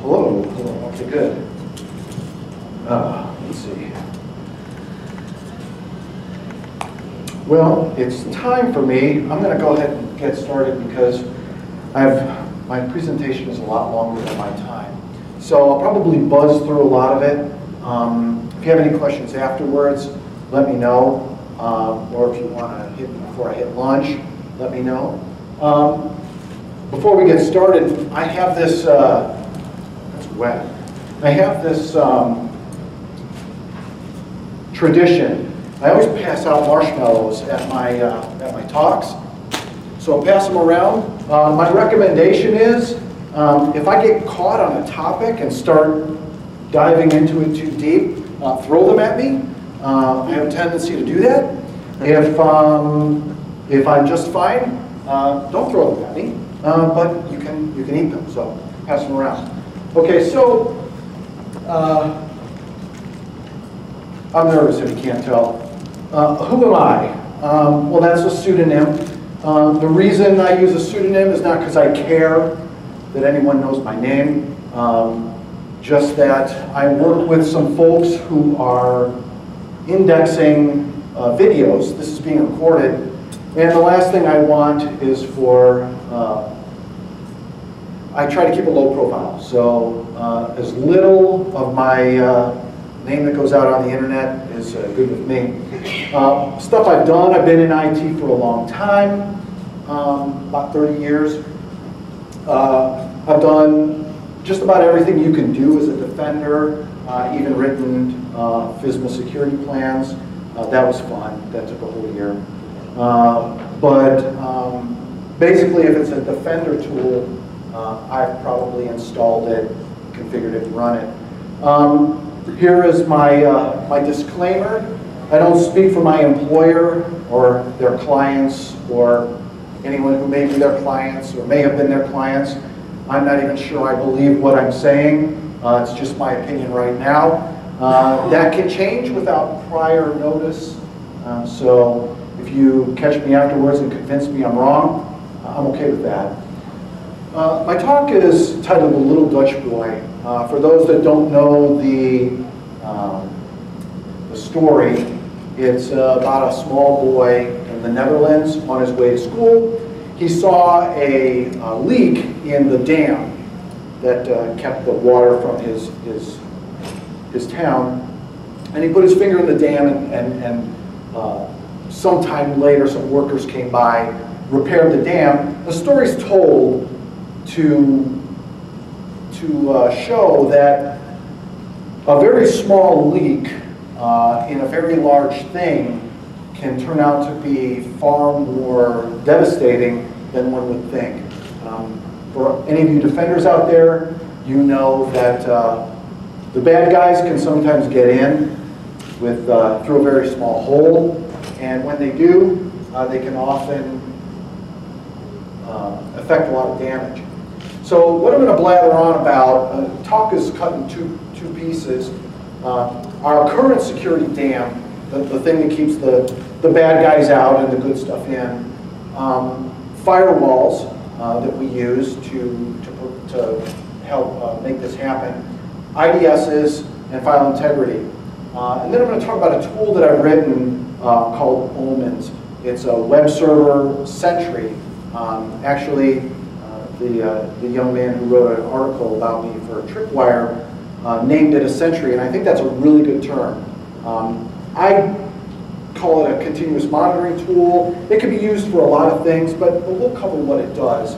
Hello. Hello. Okay, good. Let's see. Well, it's time for me. I'm going to go ahead and get started because my presentation is a lot longer than my time. So I'll probably buzz through a lot of it. If you have any questions afterwards, let me know. Or if you want to hit me before I hit lunch, let me know. Before we get started, I have this, that's wet. I have this tradition. I always pass out marshmallows at my talks. So I'll pass them around. My recommendation is, if I get caught on a topic and start diving into it too deep, throw them at me. I have a tendency to do that. If I'm just fine, don't throw them at me. But you can eat them. So pass them around. Okay, so I'm nervous if you can't tell. Who am I? Well, that's a pseudonym. The reason I use a pseudonym is not because I care that anyone knows my name, just that I work with some folks who are indexing videos. This is being recorded, and the last thing I want is for, I try to keep a low profile, so as little of my name that goes out on the internet is good with me. Stuff I've done, I've been in IT for a long time, about 30 years. I've done just about everything you can do as a defender, even written FISMA security plans. That was fun, that took a whole year. Basically if it's a defender tool, I've probably installed it, configured it, and run it. Here is my disclaimer. I don't speak for my employer or their clients or anyone who may be their clients or may have been their clients. I'm not even sure I believe what I'm saying. It's just my opinion right now. That can change without prior notice. So if you catch me afterwards and convince me I'm wrong, I'm okay with that. My talk is titled The Little Dutch Boy. For those that don't know the story, it's about a small boy in the Netherlands on his way to school. He saw a leak in the dam that kept the water from his town, and he put his finger in the dam, and sometime later some workers came by, repaired the dam. The story's told to show that a very small leak in a very large thing can turn out to be far more devastating than one would think. For any of you defenders out there, you know that the bad guys can sometimes get in with through a very small hole, and when they do, they can often affect a lot of damage. So what I'm going to blather on about, talk is cut in two pieces. Our current security dam, the thing that keeps the bad guys out and the good stuff in, firewalls that we use to help make this happen, IDSs, and file integrity. And then I'm going to talk about a tool that I've written called Omens. It's a web server sentry. Actually, the young man who wrote an article about me for Tripwire named it a sentry, and I think that's a really good term. I call it a continuous monitoring tool. It can be used for a lot of things, but we'll cover what it does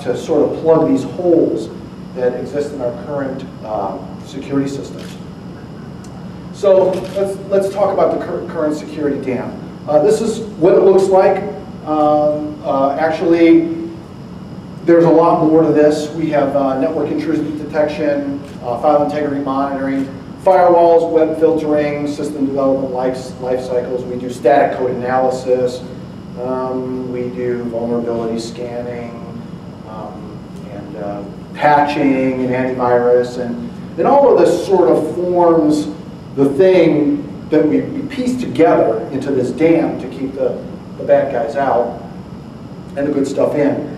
to sort of plug these holes that exist in our current security systems. So let's talk about the current security dam. This is what it looks like. Actually, there's a lot more to this. We have network intrusion detection, file integrity monitoring, firewalls, web filtering, system development life cycles. We do static code analysis. We do vulnerability scanning and patching and antivirus. And all of this sort of forms the thing that we piece together into this dam to keep the bad guys out and the good stuff in.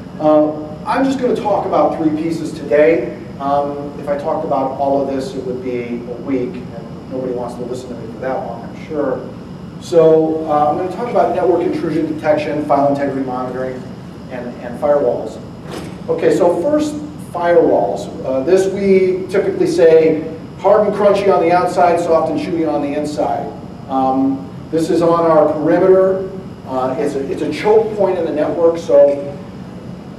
I'm just going to talk about three pieces today. If I talked about all of this, it would be a week, and nobody wants to listen to me for that long, I'm sure. So I'm going to talk about network intrusion detection, file integrity monitoring, and firewalls. Okay, so first, firewalls. This we typically say hard and crunchy on the outside, soft and chewy on the inside. This is on our perimeter. It's a choke point in the network, so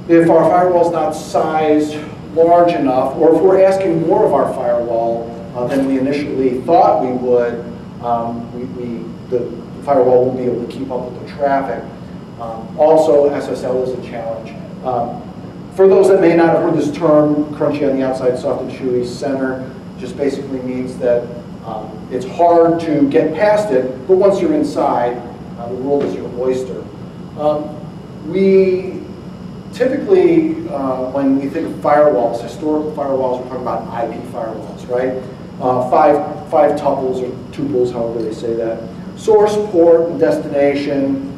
if our firewall is not sized large enough, or if we're asking more of our firewall than we initially thought we would, the firewall won't be able to keep up with the traffic. Also, SSL is a challenge. For those that may not have heard this term, crunchy on the outside, soft and chewy, center, just basically means that it's hard to get past it, but once you're inside, the world is your oyster. We typically, when we think of firewalls, historical firewalls, we're talking about IP firewalls, right? Five tuples or tuples, however they say that. Source, port, and destination.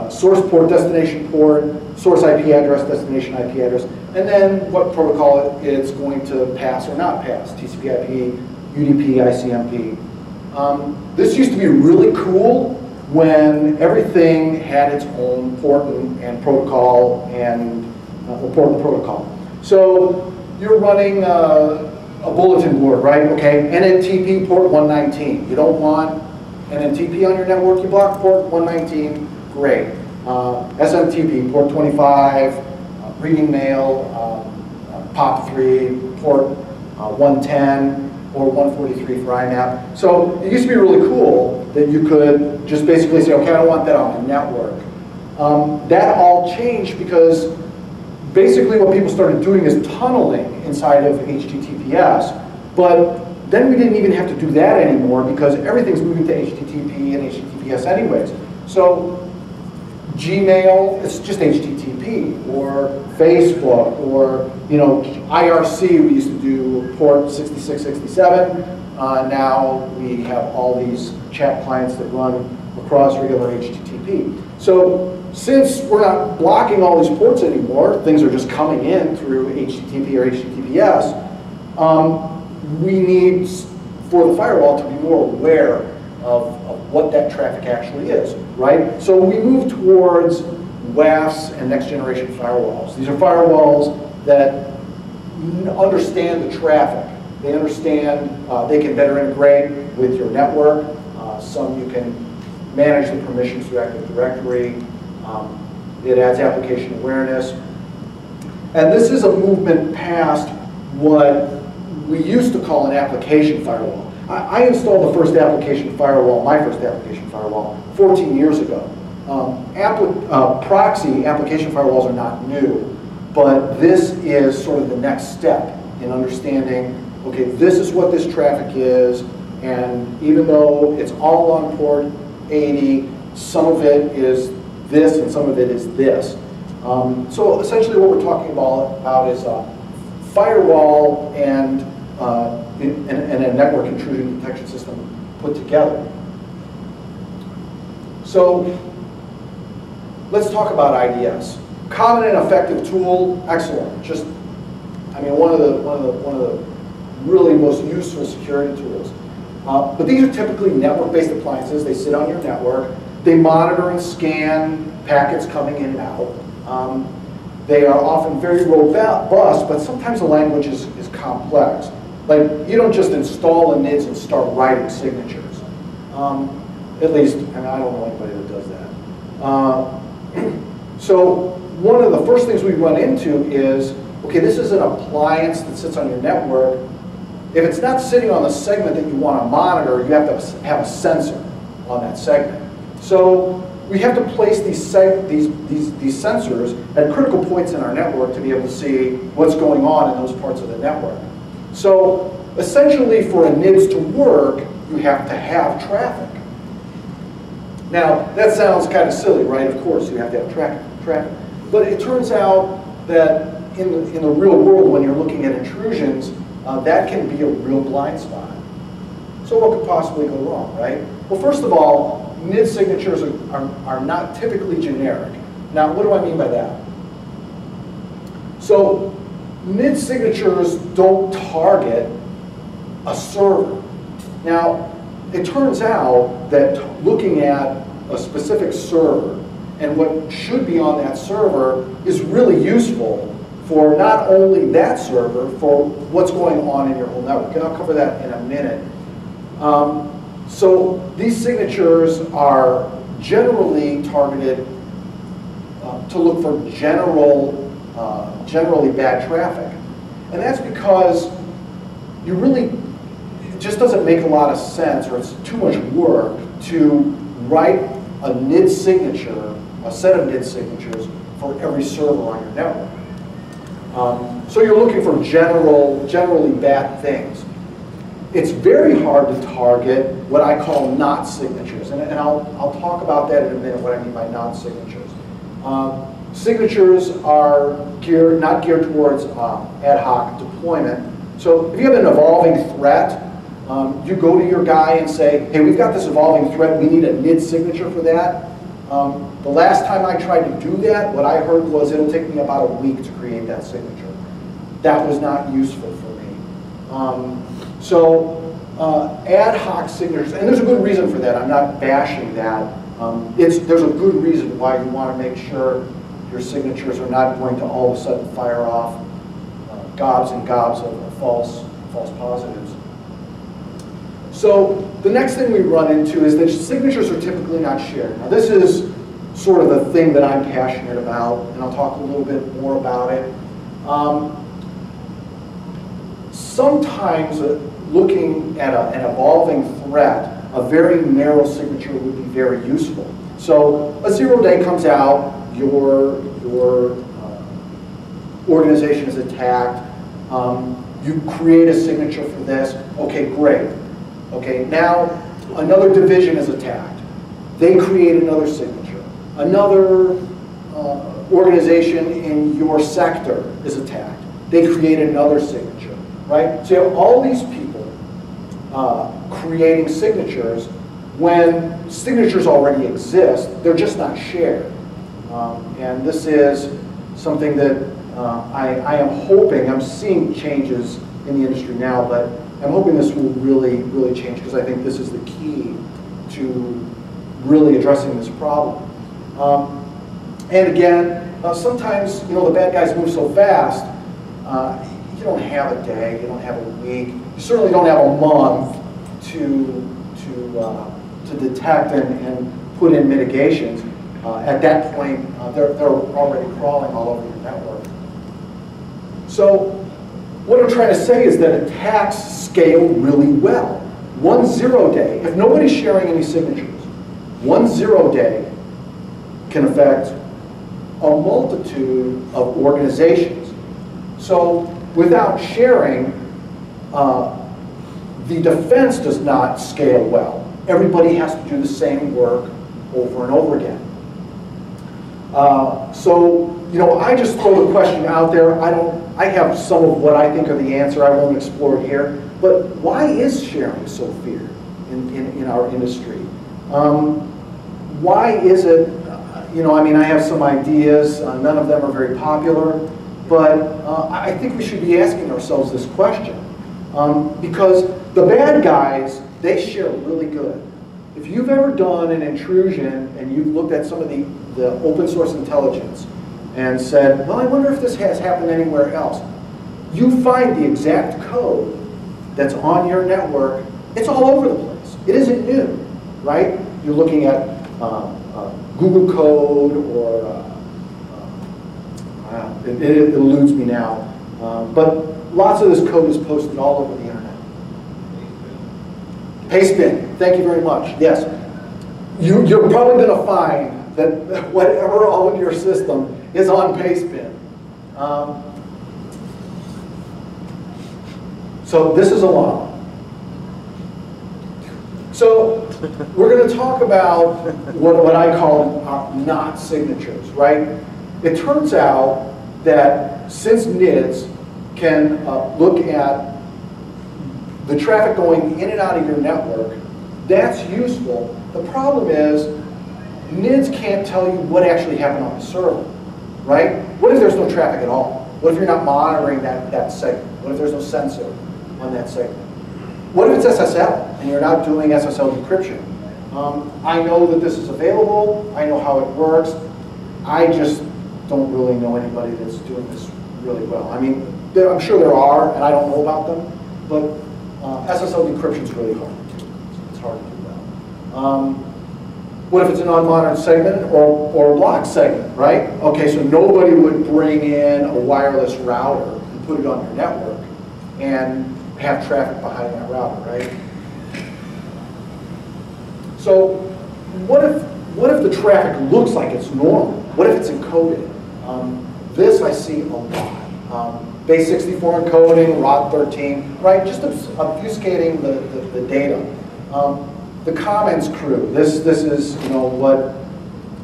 Source port, destination port, source IP address, destination IP address, and then what protocol it's going to pass or not pass, TCP/IP, UDP, ICMP. This used to be really cool when everything had its own port and protocol and port and protocol. So you're running a bulletin board, right? Okay, NNTP port 119. You don't want NNTP on your network, you block port 119. Great. SMTP, port 25, reading mail, POP3, port 110, or 143 for IMAP. So it used to be really cool that you could just basically say, okay, I don't want that on my network. That all changed because basically what people started doing is tunneling inside of HTTPS, but then we didn't even have to do that anymore because everything's moving to HTTP and HTTPS anyways. So Gmail, it's just HTTP, or Facebook, or IRC. We used to do port 6667. Now we have all these chat clients that run across regular HTTP. So since we're not blocking all these ports anymore, things are just coming in through HTTP or HTTPS. We need for the firewall to be more aware of what that traffic actually is, right? So we move towards WAFs and next generation firewalls. These are firewalls that understand the traffic. They understand, they can better integrate with your network. Some you can manage the permissions through Active Directory. It adds application awareness. And this is a movement past what we used to call an application firewall. I installed the first application firewall, my first application firewall, 14 years ago. Proxy application firewalls are not new, but this is sort of the next step in understanding, okay, this is what this traffic is, and even though it's all on port 80, some of it is this and some of it is this. So essentially what we're talking about is a firewall and a network intrusion detection system put together. So let's talk about IDS. Common and effective tool, excellent. Just, I mean, one of the really most useful security tools. But these are typically network-based appliances. They sit on your network. They monitor and scan packets coming in and out. They are often very robust, but sometimes the language is complex. Like, you don't just install the NIDs and start writing signatures. At least, and I don't know anybody that does that. So one of the first things we run into is, okay, this is an appliance that sits on your network. If it's not sitting on the segment that you want to monitor, you have to have a sensor on that segment. So we have to place these sensors at critical points in our network to be able to see what's going on in those parts of the network. So essentially for a NIDS to work, you have to have traffic. Now, that sounds kind of silly, right? Of course, you have to have traffic. But it turns out that in the real world, when you're looking at intrusions, that can be a real blind spot. So what could possibly go wrong, right? Well, first of all, NID signatures are not typically generic. Now, what do I mean by that? So NID signatures don't target a server. Now, it turns out that looking at a specific server and what should be on that server is really useful for not only that server, for what's going on in your whole network. And I'll cover that in a minute. So these signatures are generally targeted to look for generally bad traffic. And that's because it just doesn't make a lot of sense, or it's too much work to write a NID signature, a set of NID signatures for every server on your network. So you're looking for generally bad things. It's very hard to target what I call not signatures, and I'll talk about that in a minute, what I mean by not signatures. Signatures are not geared towards ad hoc deployment. So if you have an evolving threat, you go to your guy and say, hey, we've got this evolving threat, we need a NID signature for that. The last time I tried to do that, what I heard was it'll take me about a week to create that signature. That was not useful for me. Ad hoc signatures, and there's a good reason for that, I'm not bashing that. There's a good reason why you want to make sure your signatures are not going to all of a sudden fire off gobs and gobs of false positives. So the next thing we run into is that signatures are typically not shared. Now this is sort of the thing that I'm passionate about, and I'll talk a little bit more about it. Sometimes looking at an evolving threat, a very narrow signature would be very useful. So a 0-day comes out, your organization is attacked, you create a signature for this, okay, great. Okay, now another division is attacked. They create another signature. Another organization in your sector is attacked. They create another signature, right? So you have all these people creating signatures when signatures already exist, they're just not shared. And this is something that I am hoping, I'm seeing changes in the industry now, but I'm hoping this will really change, because I think this is the key to really addressing this problem. And again, sometimes the bad guys move so fast, you don't have a day, you don't have a week, you certainly don't have a month to detect and put in mitigations. At that point, they're already crawling all over your network. So what I'm trying to say is that attacks scale really well. 1 0-day, if nobody's sharing any signatures, 1 0-day can affect a multitude of organizations. So without sharing, the defense does not scale well. Everybody has to do the same work over and over again. I just throw the question out there. I have some of what I think are the answer. I won't explore it here. But why is sharing so feared in our industry? Why is it, I have some ideas. None of them are very popular. But I think we should be asking ourselves this question. Because the bad guys, they share really good. If you've ever done an intrusion and you've looked at some of the open source intelligence and said, well, I wonder if this has happened anywhere else, you find the exact code that's on your network. It's all over the place. It isn't new, right? You're looking at Google code or, it eludes me now, but lots of this code is posted all over the internet. Pastebin, thank you very much. Yes, you're probably going to find that whatever on your system is on Pastebin. So this is a lot. So we're going to talk about what I call not signatures, right? It turns out that since NIDs can look at the traffic going in and out of your network, that's useful. The problem is NIDs can't tell you what actually happened on the server, right? What if there's no traffic at all? What if you're not monitoring that segment? What if there's no sensor on that segment? What if it's SSL and you're not doing SSL decryption? I know that this is available. I know how it works. I just don't really know anybody that's doing this really well. I mean, I'm sure there are, and I don't know about them, but SSL decryption is really hard to do. It's hard to do well. What if it's an unmonitored segment or a blocked segment, right? Okay, so nobody would bring in a wireless router and put it on your network and have traffic behind that router, right? So what if the traffic looks like it's normal? What if it's encoded? This I see a lot. Base 64 encoding, ROT 13, right? Just obfuscating the data. The Commons crew, this is what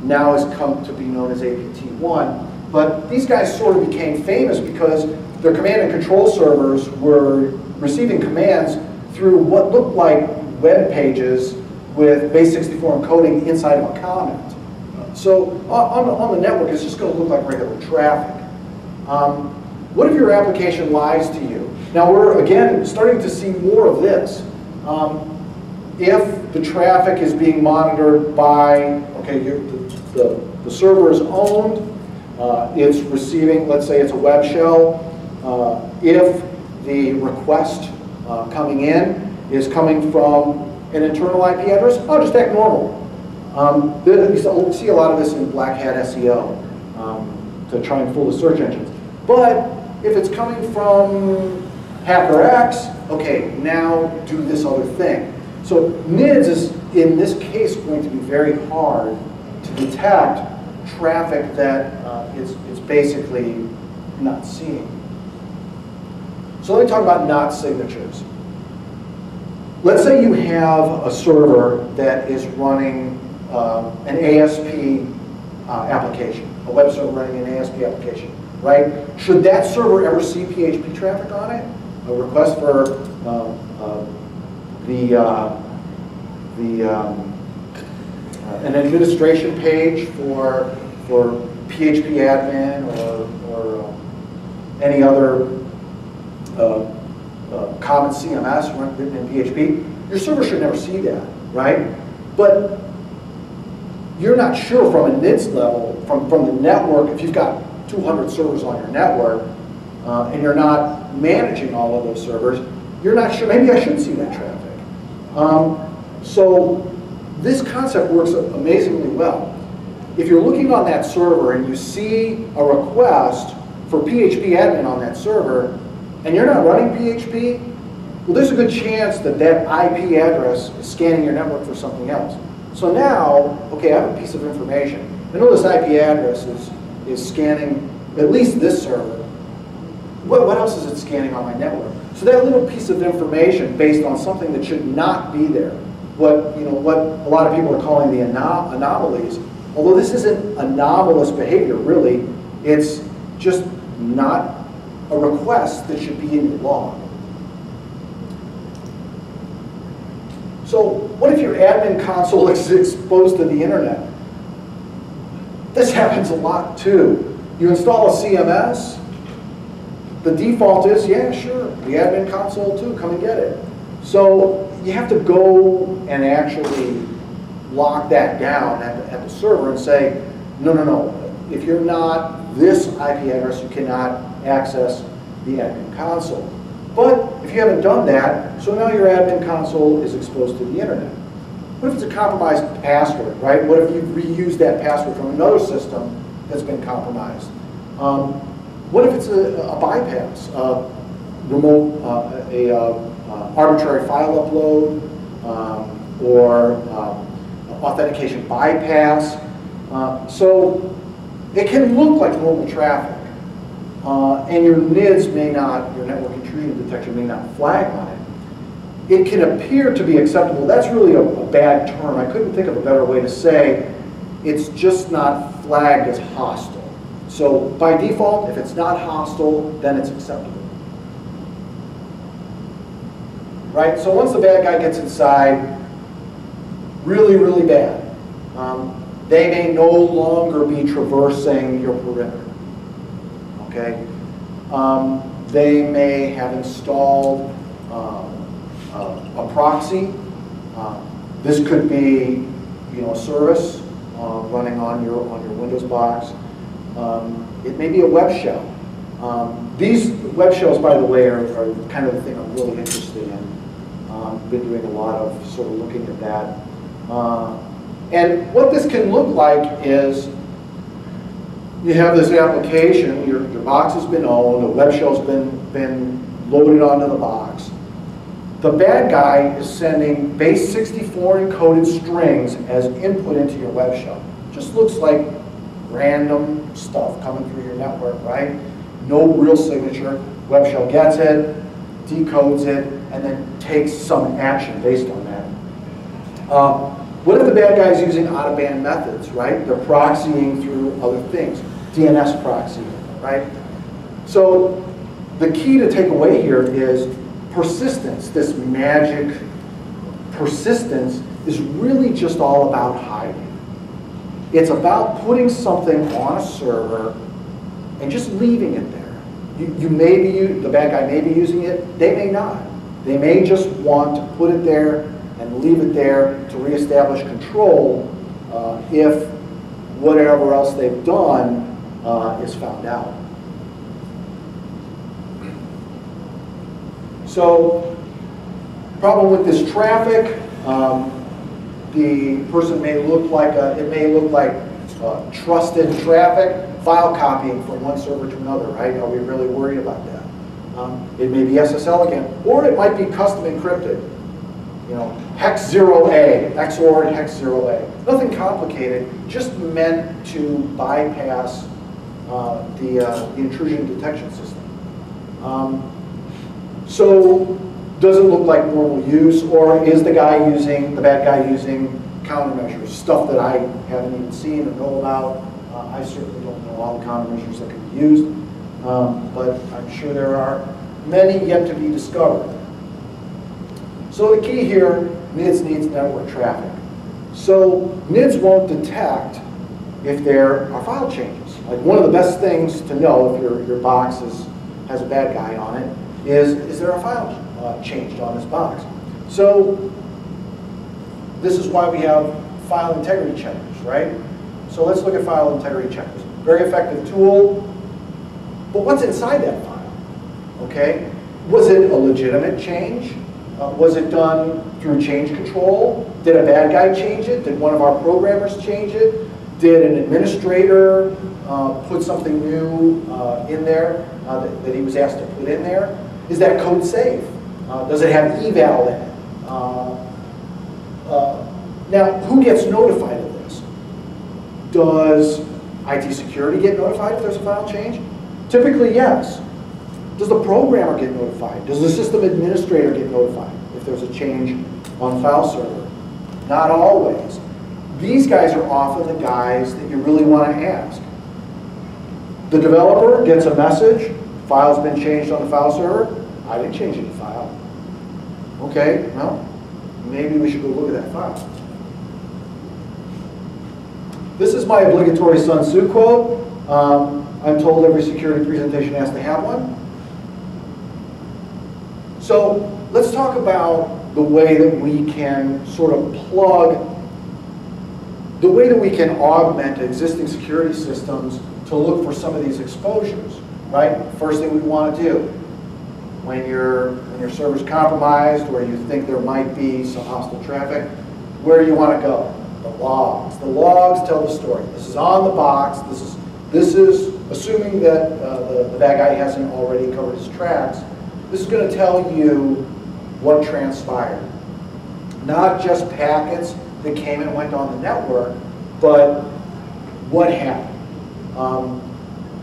now has come to be known as APT1, but these guys sort of became famous because their command and control servers were receiving commands through what looked like web pages with base 64 encoding inside of a comment. So on the network, it's just going to look like regular traffic. What if your application lies to you? Now we're, again, starting to see more of this. If the traffic is being monitored by, okay, the server is owned, it's receiving, let's say it's a web shell. If the request coming in is coming from an internal IP address, I'll just act normal. You see a lot of this in black hat SEO to try and fool the search engines. But if it's coming from hacker X, okay, now do this other thing. So NIDS is, in this case, going to be very hard to detect traffic that it's basically not seeing. So let me talk about not signatures. Let's say you have a server that is running an ASP application, a web server running an ASP application, right? Should that server ever see PHP traffic on it? A request for an administration page for PHP admin or any other common CMS written in PHP, your server should never see that, right? But you're not sure from a NIDS level, from the network, if you've got 200 servers on your network and you're not managing all of those servers, you're not sure, maybe I should see that traffic. So this concept works amazingly well. If you're looking on that server and you see a request for PHP admin on that server, and you're not running PHP, well, there's a good chance that that IP address is scanning your network for something else. So now, okay, I have a piece of information. I know this IP address is scanning at least this server. What else is it scanning on my network? So that little piece of information based on something that should not be there, what a lot of people are calling the anomalies, although this isn't anomalous behavior really, it's just not a request that should be in your log. So what if your admin console is exposed to the internet? This happens a lot too. You install a CMS, the default is, yeah, sure, the admin console too, come and get it. So you have to go and actually lock that down at the server and say, no, if you're not this IP address, you cannot access the admin console. But if you haven't done that, so now your admin console is exposed to the internet. What if it's a compromised password, right? What if you've reused that password from another system that's been compromised? What if it's a bypass, remote, arbitrary file upload, or authentication bypass? So it can look like normal traffic, and your NIDS may not, your network intrusion detection may not flag on it. It can appear to be acceptable. That's really a bad term. I couldn't think of a better way to say it's just not flagged as hostile. So by default, if it's not hostile, then it's acceptable. Right? So once the bad guy gets inside, really, really bad, they may no longer be traversing your perimeter. Okay? They may have installed a proxy. This could be, a service running on your Windows box. It may be a web shell. These web shells, by the way, are kind of the thing I'm really interested in. Been doing a lot of sort of looking at that. And what this can look like is you have this application, your box has been owned, a web shell's been loaded onto the box. The bad guy is sending base 64 encoded strings as input into your web shell. Just looks like random stuff coming through your network, right? No real signature. Web shell gets it, decodes it, and then takes some action based on that. What if the bad guy is using out-of-band methods, right? They're proxying through other things. DNS proxy, right? So the key to take away here is persistence. This magic persistence is really just all about hiding. It's about putting something on a server and just leaving it there. You may be, the bad guy may be using it, they may not. They may just want to put it there and leave it there to reestablish control if whatever else they've done is found out. So, problem with this traffic, the person may look like trusted traffic, file copying from one server to another, right? Are we really worried about that? It may be SSL again, or it might be custom encrypted. Hex0A, XOR Hex0A. Nothing complicated, just meant to bypass the intrusion detection system. So, does it look like normal use, or is the bad guy using countermeasures, stuff that I haven't even seen or know about? I certainly don't know all the countermeasures that can be used, but I'm sure there are many yet to be discovered. So the key here, NIDS needs network traffic. So NIDS won't detect if there are file changes. Like one of the best things to know if your box has a bad guy on it is there a file changed on this box? So this is why we have file integrity checkers, right? So let's look at file integrity checkers. Very effective tool, but what's inside that file? Okay, was it a legitimate change? Was it done through change control? Did a bad guy change it? Did one of our programmers change it? Did an administrator put something new in there that he was asked to put in there? Is that code safe? Does it have eval in it? Now, who gets notified of this? Does IT security get notified if there's a file change? Typically, yes. Does the programmer get notified? Does the system administrator get notified if there's a change on file server? Not always. These guys are often the guys that you really want to ask. The developer gets a message, file's been changed on the file server. I didn't change any file. Okay, well, maybe we should go look at that file. This is my obligatory Sun Tzu quote. I'm told every security presentation has to have one. So let's talk about the way that we can sort of the way that we can augment existing security systems to look for some of these exposures, right? First thing we want to do when your server's compromised or you think there might be some hostile traffic, where do you want to go? The logs. The logs tell the story. This is on the box. This is assuming that the bad guy hasn't already covered his tracks. This is going to tell you what transpired. Not just packets that came and went on the network, but what happened.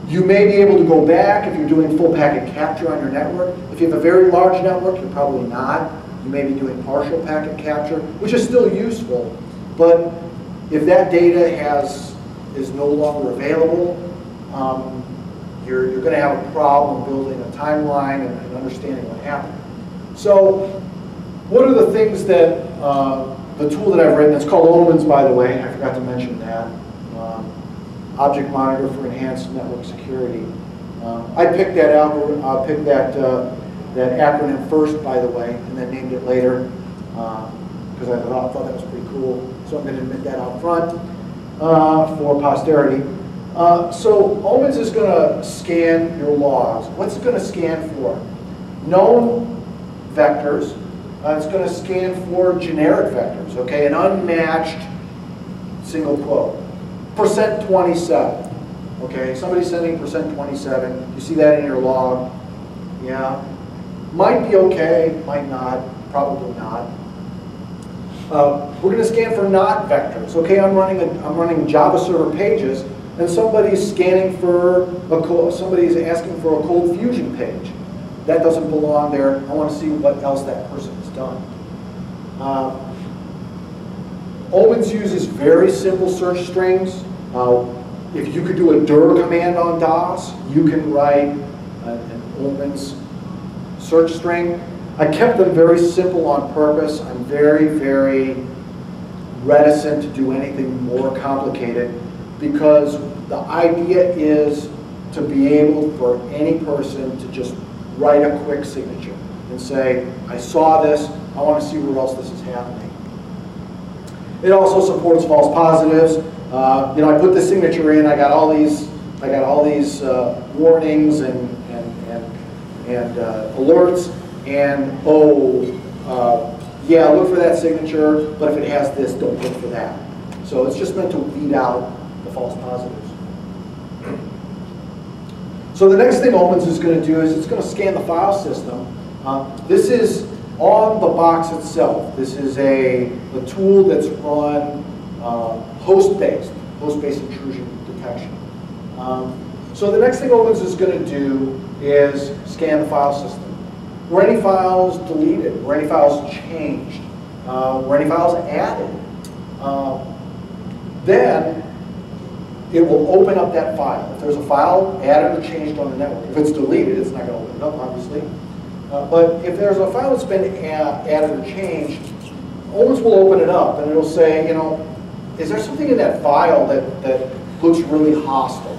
You may be able to go back if you're doing full packet capture on your network. If you have a very large network, you're probably not. You may be doing partial packet capture, which is still useful. But if that data is no longer available, you're going to have a problem building a timeline and understanding what happened. So what are the things that, the tool that I've written, it's called Omens, by the way, I forgot to mention that. Object Monitor for Enhanced Network Security. I picked that that acronym first, by the way, and then named it later because I thought that was pretty cool. So I'm going to admit that out front for posterity. So Omens is going to scan your logs. What's it going to scan for? Known vectors. It's going to scan for generic vectors, okay? An unmatched single quote. %27. Okay, somebody's sending %27. You see that in your log. Yeah. Might be okay, might not, probably not. We're going to scan for not vectors. Okay, I'm running Java server pages, and somebody's scanning for somebody's asking for a Cold Fusion page. That doesn't belong there. I want to see what else that person has done. Omens uses very simple search strings. If you could do a dir command on DOS, you can write an Omens search string. I kept them very simple on purpose. I'm very, very reticent to do anything more complicated because the idea is to be able for any person to just write a quick signature and say, I saw this, I want to see where else this is happening. It also supports false positives. You know, I put the signature in, I got all these warnings and alerts, and yeah, look for that signature, but if it has this, don't look for that. So it's just meant to weed out the false positives. So the next thing Omens is going to do is it's going to scan the file system. This is on the box itself. This is a tool that's run host-based intrusion detection. So the next thing Omens is going to do is scan the file system. Were any files deleted? Were any files changed? Were any files added? Then it will open up that file. If there's a file added or changed on the network, if it's deleted, it's not going to open it up, obviously. But if there's a file that's been added or changed, Omens will open it up and it'll say, you know, is there something in that file that looks really hostile?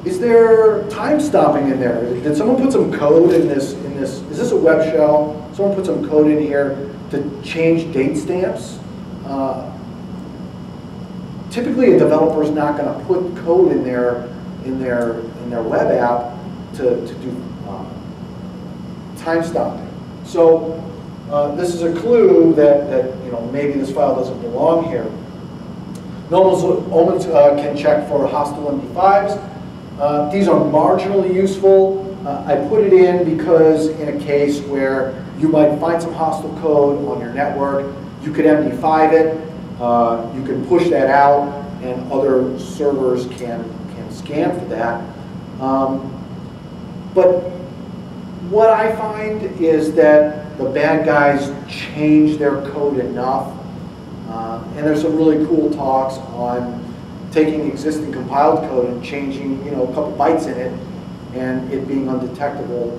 Is there time stopping in there? Did someone put some code in this? Is this a web shell? Someone put some code in here to change date stamps? Typically, a developer is not going to put code in their web app to do time stopping. So this is a clue that you know, maybe this file doesn't belong here. Omens can check for hostile MD5s. These are marginally useful. I put it in because in a case where you might find some hostile code on your network, you could MD5 it, you can push that out, and other servers can scan for that. But what I find is that the bad guys change their code enough, and there's some really cool talks on taking existing compiled code and changing, you know, a couple bytes in it, and it being undetectable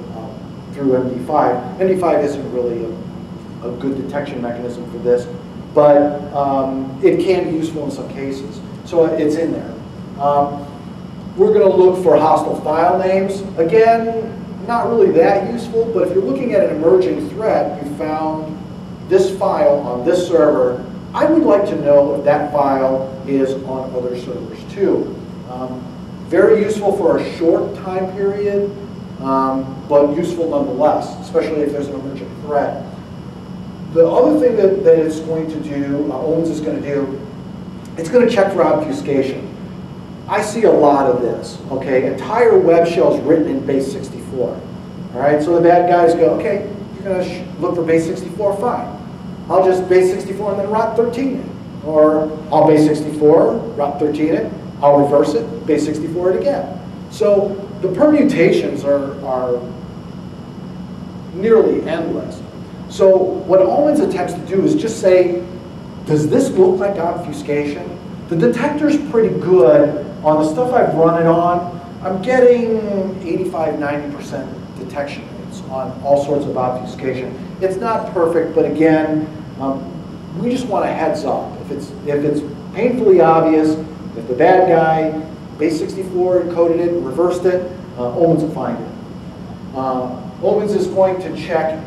through MD5. MD5 isn't really a good detection mechanism for this, but it can be useful in some cases. So it's in there. We're going to look for hostile file names. Again, not really that useful, but if you're looking at an emerging threat, you found this file on this server, I would like to know if that file is on other servers too. Very useful for a short time period, but useful nonetheless, especially if there's an emerging threat. The other thing that it's going to do, Omens is going to do, it's going to check for obfuscation. I see a lot of this, okay? Entire web shells written in base 64, all right? So the bad guys go, okay, you're going to look for base 64, fine. I'll just base 64 and then rot 13 it. Or I'll base 64, rot 13 it, I'll reverse it, base 64 it again. So the permutations are nearly endless. So what Omens attempts to do is just say, does this look like obfuscation? The detector's pretty good. On the stuff I've run it on, I'm getting 85–90% detection rates on all sorts of obfuscation. It's not perfect, but again, we just want a heads up. If it's painfully obvious, if the bad guy base 64 encoded it, reversed it, Omens will find it. Omens is going to check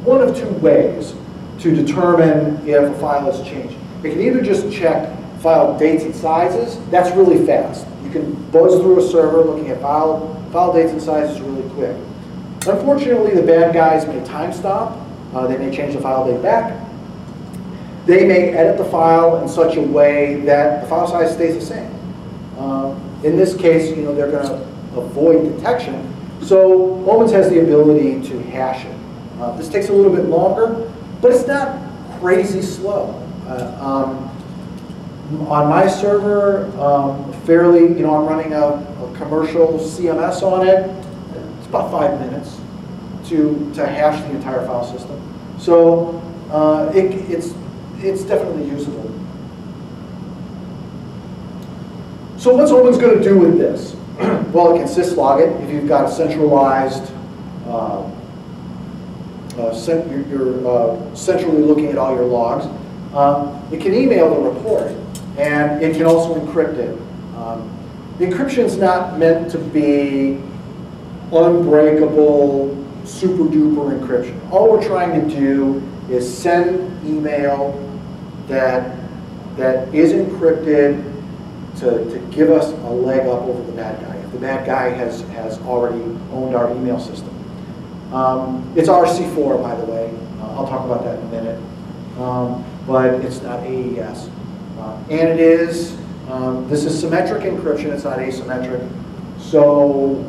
one of two ways to determine if a file has changed. It can either just check file dates and sizes. That's really fast. You can buzz through a server looking at file dates and sizes really quick. Unfortunately, the bad guys may timestamp. They may change the file date back. They may edit the file in such a way that the file size stays the same. In this case, they're going to avoid detection. So Omens has the ability to hash it. This takes a little bit longer, but it's not crazy slow. On my server, I'm running a commercial CMS on it. It's about 5 minutes to hash the entire file system. So it's definitely usable. So what's Omens going to do with this? Well, it can syslog it if you've got a centralized, you're centrally looking at all your logs. It can email the report, and it can also encrypt it. The encryption's not meant to be unbreakable, super duper encryption. All we're trying to do is send email that is encrypted to give us a leg up over the bad guy. If the bad guy has already owned our email system. It's RC4, by the way. I'll talk about that in a minute. But it's not AES. And it is, this is symmetric encryption, it's not asymmetric. So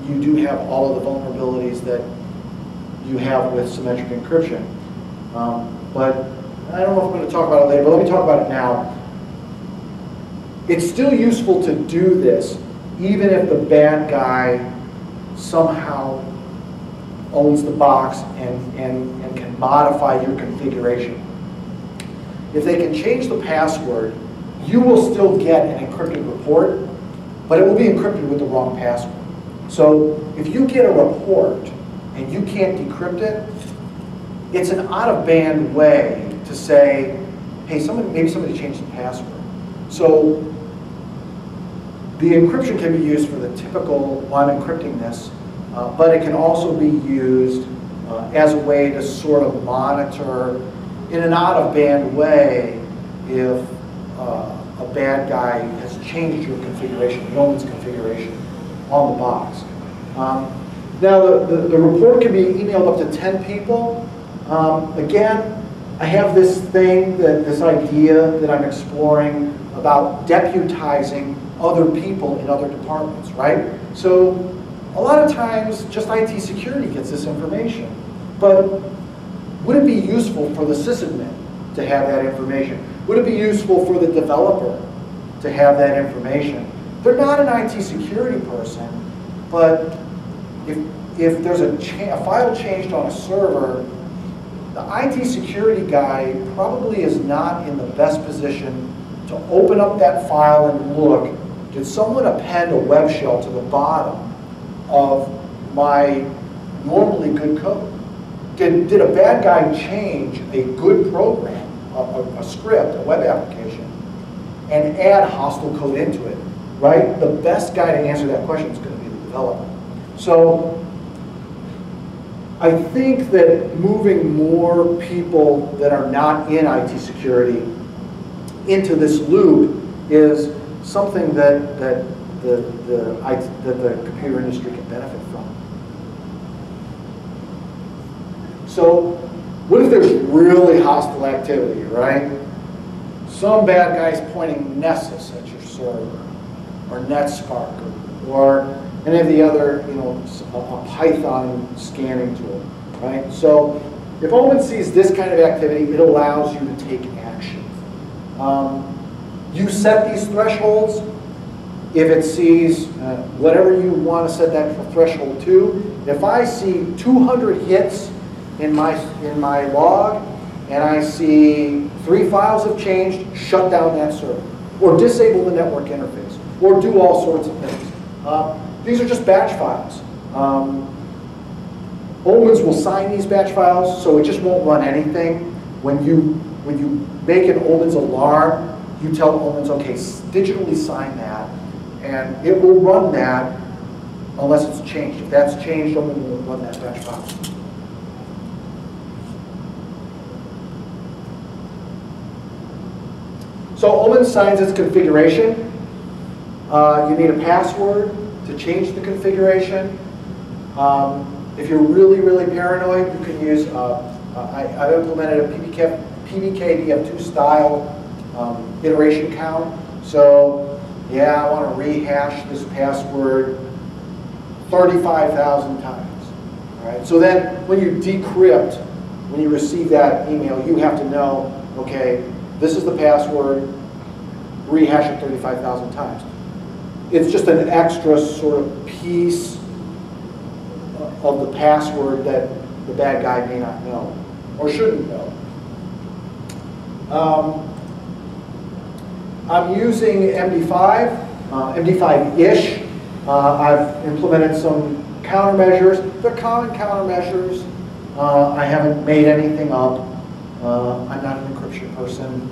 you do have all of the vulnerabilities that you have with symmetric encryption. But I don't know if I'm going to talk about it later, but let me talk about it now. It's still useful to do this, even if the bad guy somehow owns the box and can modify your configuration. If they can change the password, you will still get an encrypted report, but it will be encrypted with the wrong password. So if you get a report and you can't decrypt it, it's an out-of-band way to say, hey, maybe somebody changed the password. So the encryption can be used for the typical, well, I'm encrypting this, but it can also be used as a way to sort of monitor in an out-of-band way if a bad guy has changed your configuration, the Omens configuration on the box. Now, the report can be emailed up to 10 people. Again, I have this thing, this idea that I'm exploring about deputizing other people in other departments, right? So a lot of times, just IT security gets this information. But would it be useful for the sysadmin to have that information? Would it be useful for the developer to have that information? They're not an IT security person, but if there's a file changed on a server, the IT security guy probably is not in the best position to open up that file and look, did someone append a web shell to the bottom of my normally good code? Did a bad guy change a good program, a script, a web application, and add hostile code into it, right? The best guy to answer that question is going to be the developer. So I think that moving more people that are not in IT security into this loop is something that the computer industry can benefit from. So what if there's really hostile activity, right? Some bad guy's pointing Nessus at your server, or NetSpark, or any of the other, a Python scanning tool, right? So if Omens sees this kind of activity, it allows you to take action. You set these thresholds. If it sees whatever you want to set that threshold to, if I see 200 hits in my log, and I see 3 files have changed, shut down that server, or disable the network interface, or do all sorts of things. These are just batch files. Omens will sign these batch files, so it just won't run anything. When you make an Omens alarm, you tell Omens, okay, digitally sign that, and it will run that unless it's changed. If that's changed, Omen will run that batch file. So Omen signs its configuration. You need a password to change the configuration. If you're really, really paranoid, you can use, I've implemented a PBKDF2 style iteration count. So yeah, I want to rehash this password 35,000 times. All right. So then when you decrypt, when you receive that email, you have to know, okay, this is the password, rehash it 35,000 times. It's just an extra sort of piece of the password that the bad guy may not know or shouldn't know. I'm using MD5, MD5-ish. I've implemented some countermeasures. They're common countermeasures. I haven't made anything up. I'm not an encryption person.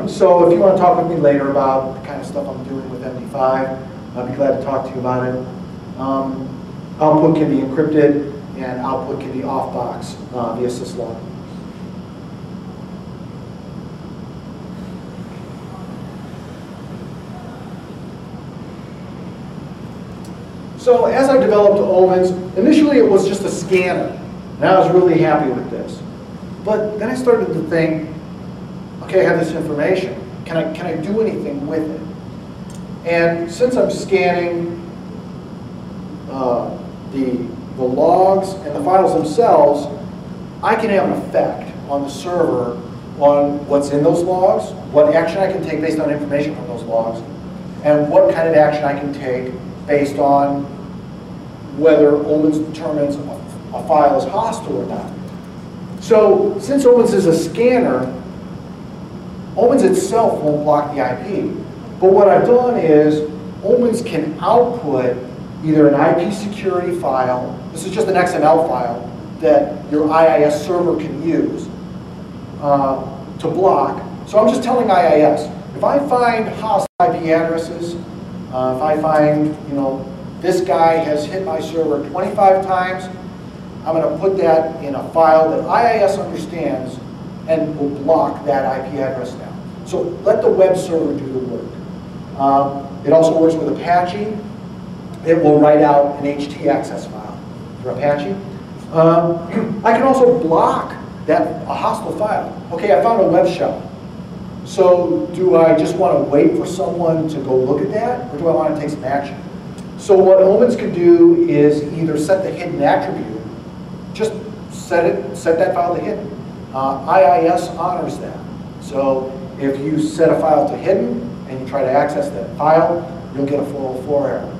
So if you want to talk with me later about the kind of stuff I'm doing with MD5, I'd be glad to talk to you about it. Output can be encrypted, and output can be off-box via syslog. So as I developed Omens, initially it was just a scanner, and I was really happy with this. But then I started to think, okay, I have this information. Can I do anything with it? And since I'm scanning the logs and the files themselves, I can have an effect on the server on what's in those logs, what action I can take based on information from those logs, and what kind of action I can take based on whether Omens determines a file is hostile or not. So since Omens is a scanner, Omens itself won't block the IP. But what I've done is Omens can output either an IP security file, this is just an XML file that your IIS server can use to block. So I'm just telling IIS, if I find hostile IP addresses, if I find, this guy has hit my server 25 times, I'm going to put that in a file that IIS understands and will block that IP address now. So let the web server do the work. It also works with Apache. It will write out an htaccess file for Apache. I can also block a hostile file. Okay, I found a web shell. So do I just want to wait for someone to go look at that, or do I want to take some action? So what Omens can do is either set the hidden attribute, just set that file to hidden. IIS honors that. So if you set a file to hidden and you try to access that file, you'll get a 404 error.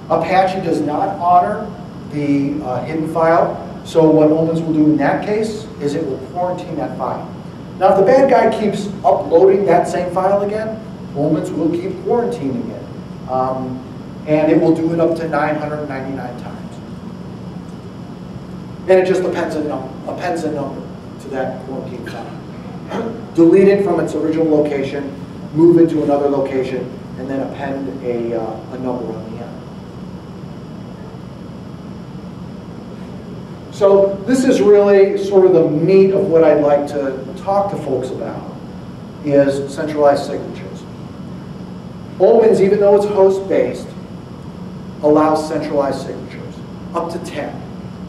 Apache does not honor the hidden file, so what Omens will do in that case is it will quarantine that file. Now if the bad guy keeps uploading that same file again, Omens will keep quarantining it. And it will do it up to 999 times. And it just appends a number to that quarantine file. Delete it from its original location, move it to another location, and then append a number on the end. So this is really sort of the meat of what I'd like to talk to folks about, is centralized signatures. Omens, even though it's host-based, allows centralized signatures, up to 10.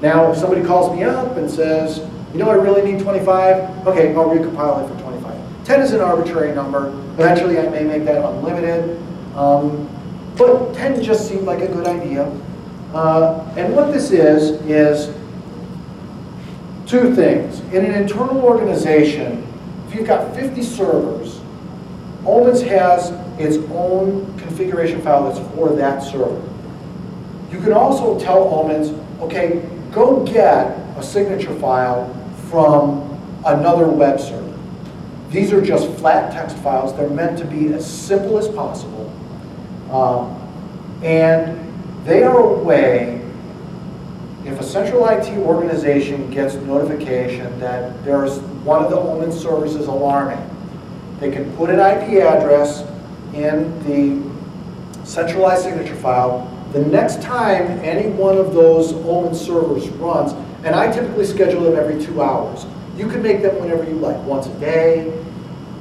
Now, if somebody calls me up and says, I really need 25, okay, I'll recompile it for 25. 10 is an arbitrary number. Eventually, I may make that unlimited. But 10 just seemed like a good idea. And what this is two things. In an internal organization, if you've got 50 servers, Omens has its own configuration file that's for that server. You can also tell Omens, okay, go get a signature file from another web server. These are just flat text files. They're meant to be as simple as possible. And they are a way, if a central IT organization gets notification that there's one of the Omens servers is alarming, they can put an IP address in the centralized signature file. The next time any one of those Omen servers runs, and I typically schedule them every 2 hours. You can make them whenever you like, once a day,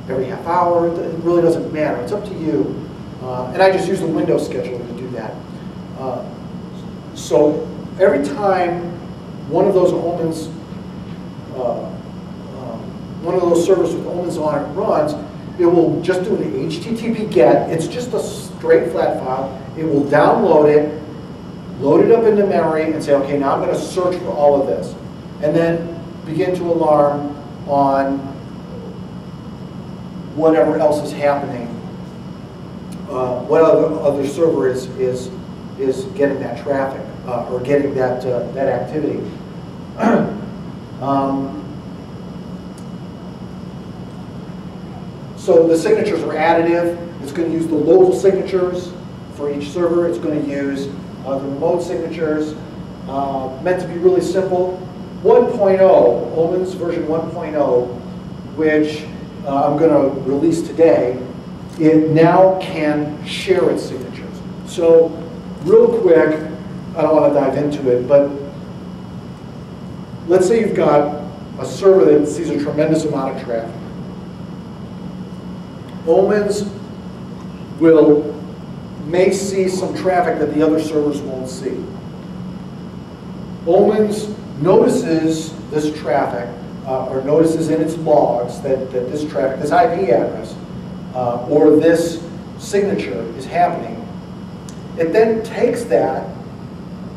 every half hour. It really doesn't matter. It's up to you. And I just use the Windows scheduler to do that. So every time one of those Omens, one of those servers with Omens on it runs, it will just do an HTTP GET. It's just a straight flat file. It will download it, load it up into memory, and say, okay, now I'm going to search for all of this. And then begin to alarm on whatever else is happening, what other server is getting that traffic or getting that activity. So the signatures are additive. It's going to use the local signatures for each server. It's going to use the remote signatures. Meant to be really simple. 1.0, Omens version 1.0, which I'm going to release today, it now can share its signatures. So real quick, I don't want to dive into it, but let's say you've got a server that sees a tremendous amount of traffic. Omens may see some traffic that the other servers won't see. Omens notices this traffic, or notices in its logs that this traffic, this IP address, or this signature is happening. It then takes that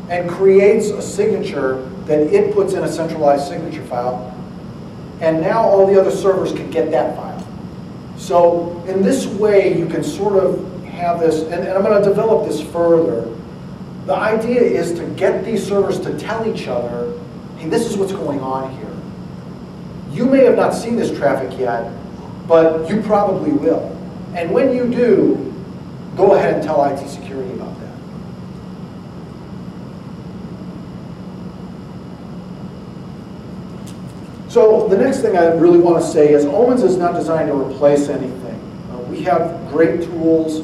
and creates a signature that it puts in a centralized signature file, and now all the other servers can get that file. So in this way, you can sort of have this, and I'm going to develop this further. The idea is to get these servers to tell each other, hey, this is what's going on here. You may have not seen this traffic yet, but you probably will. And when you do, go ahead and tell IT security about that. So the next thing I really want to say is Omens is not designed to replace anything. We have great tools,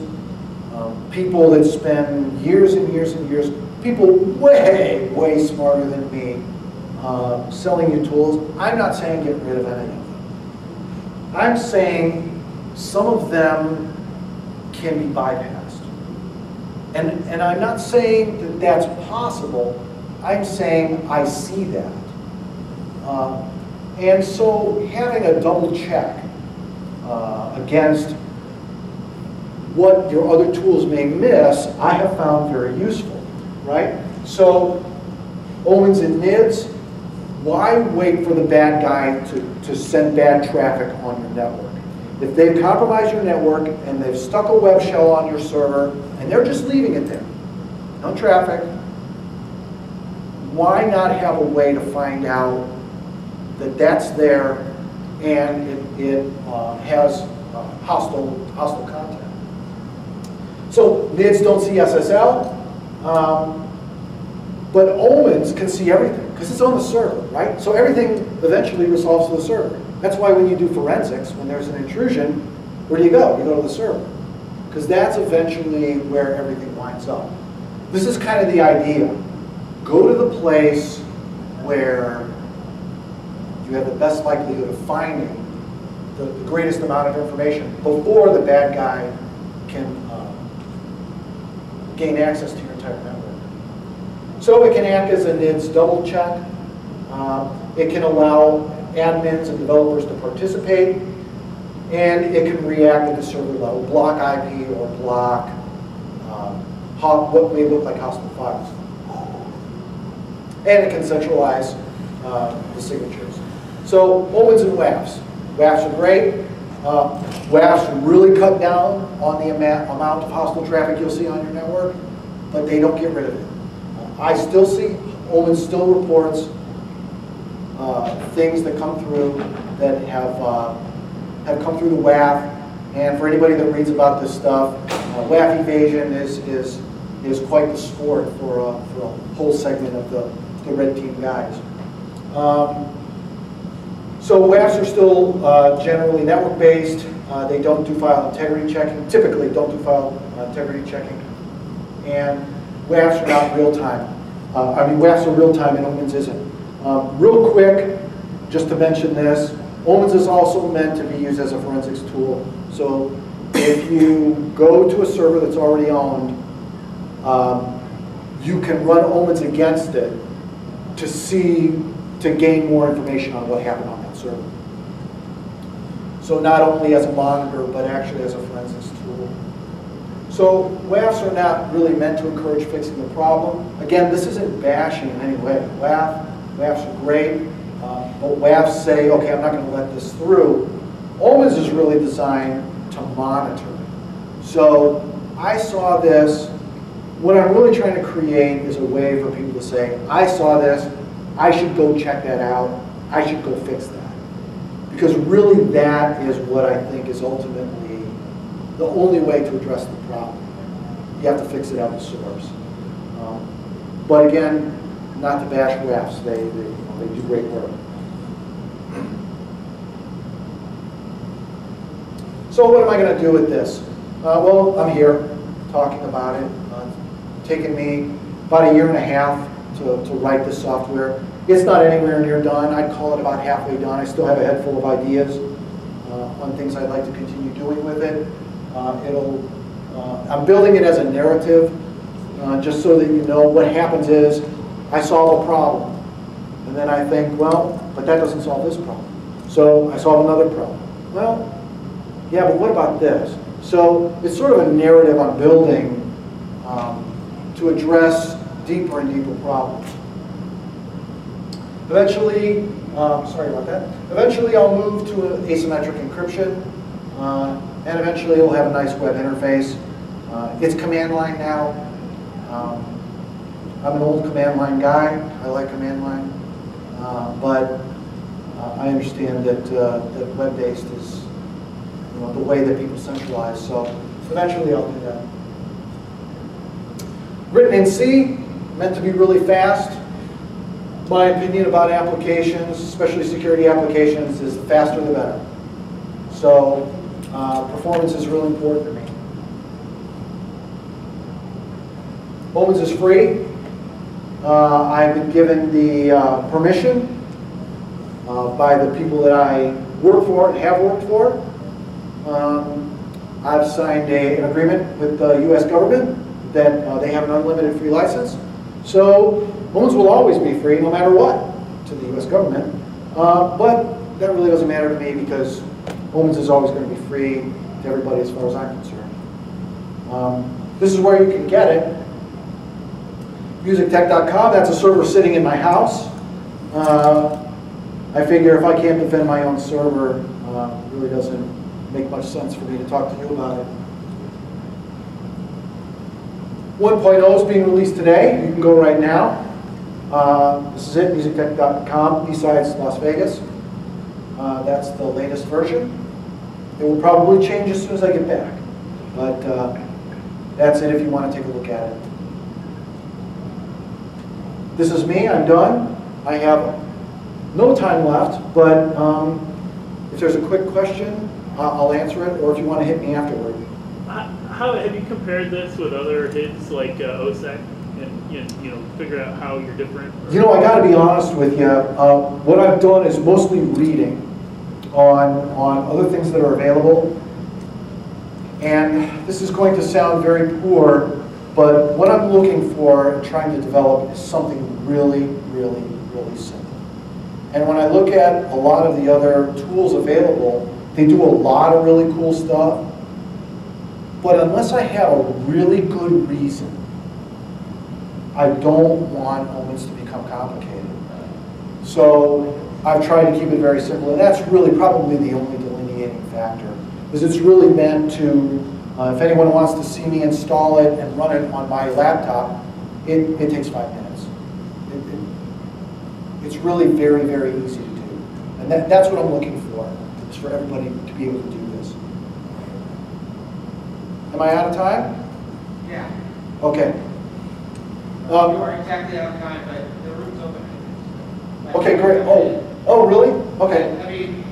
people that spend years and years and years, people way, way smarter than me, selling you tools. I'm not saying get rid of any of them. I'm saying some of them can be bypassed. And I'm not saying that that's possible. I'm saying I see that. And so having a double check against what your other tools may miss, I have found very useful, right? So Omens and NIDs, why wait for the bad guy to send bad traffic on your network? If they've compromised your network and they've stuck a web shell on your server and they're just leaving it there, no traffic, why not have a way to find out that that's there and it has hostile content? So NIDs don't see SSL, but Omens can see everything because it's on the server, right? So everything eventually resolves to the server. That's why when you do forensics, when there's an intrusion, where do you go? You go to the server, because that's eventually where everything winds up. This is kind of the idea. Go to the place where you have the best likelihood of finding the greatest amount of information before the bad guy can gain access to your entire network. So it can act as a NIDS double check. It can allow admins and developers to participate, and it can react at the server level, block IP or block what may look like hostile files. And it can centralize the signatures. So Omens and WAFs. WAFs are great. WAFs really cut down on the amount of hostile traffic you'll see on your network, but they don't get rid of it. I still see, Omens still reports things that come through that have come through the WAF. And for anybody that reads about this stuff, WAF evasion is quite the sport for a whole segment of the red team guys. So WAFs are still generally network-based. They don't do file integrity checking, typically don't do file integrity checking. and WAFs are not real time. WAFs are real time and omens isn't. Real quick, just to mention this, omens is also meant to be used as a forensics tool. So if you go to a server that's already owned, you can run omens against it to gain more information on what happened on that server. So not only as a monitor, but actually as a forensics tool. So WAFs are not really meant to encourage fixing the problem. Again, this isn't bashing in any way. WAFs are great, but WAFs say, okay, I'm not going to let this through. Omens is really designed to monitor. So I saw this. What I'm really trying to create is a way for people to say, I saw this, I should go check that out, I should go fix that. Because really that is what I think is ultimately the only way to address the problem. You have to fix it at the source. But again, not to bash WAFs, they do great work. So what am I going to do with this? Well, I'm here talking about it. It's taken me about 1.5 years to write this software. It's not anywhere near done. I'd call it about halfway done. I still have a head full of ideas on things I'd like to continue doing with it. I'm building it as a narrative, just so that you know what happens is I solve a problem. And then I think, well, but that doesn't solve this problem. So I solve another problem. Well, yeah, but what about this? So it's sort of a narrative I'm building to address deeper and deeper problems. Eventually, sorry about that. Eventually I'll move to asymmetric encryption, and eventually it'll have a nice web interface. It's command line now. I'm an old command line guy. I like command line, but I understand that that web-based is the way that people centralize. So eventually I'll do that. Written in C, meant to be really fast. My opinion about applications, especially security applications, is the faster the better. So performance is really important to me. Omens is free. I've been given the permission by the people that I work for and have worked for. I've signed an agreement with the US government that they have an unlimited free license. So omens will always be free no matter what to the US government. But that really doesn't matter to me because omens is always going to be free to everybody as far as I'm concerned. This is where you can get it. MusicTech.com, that's a server sitting in my house. I figure if I can't defend my own server, it really doesn't make much sense for me to talk to you about it. 1.0 is being released today. You can go right now. This is it, MusicTech.com, BSides Las Vegas. That's the latest version. It will probably change as soon as I get back. But that's it if you want to take a look at it. This is me, I'm done. I have no time left, but if there's a quick question, I'll answer it, or if you want to hit me afterward. How have you compared this with other hits like OSEC, and figure out how you're different? I got to be honest with you. What I've done is mostly reading on other things that are available, and this is going to sound very poor, but what I'm looking for and trying to develop is something really, really, really simple. And when I look at a lot of the other tools available, they do a lot of really cool stuff. But unless I have a really good reason, I don't want omens to become complicated. So I've tried to keep it very simple, and that's really probably the only delineating factor. Because it's really meant to, if anyone wants to see me install it and run it on my laptop, it takes 5 minutes. It's really very, very easy to do. And that's what I'm looking for, is for everybody to be able to do this. Am I out of time? Yeah. Okay. You are exactly out of time, but the room's open. Okay, great. Oh, really? Okay. I mean,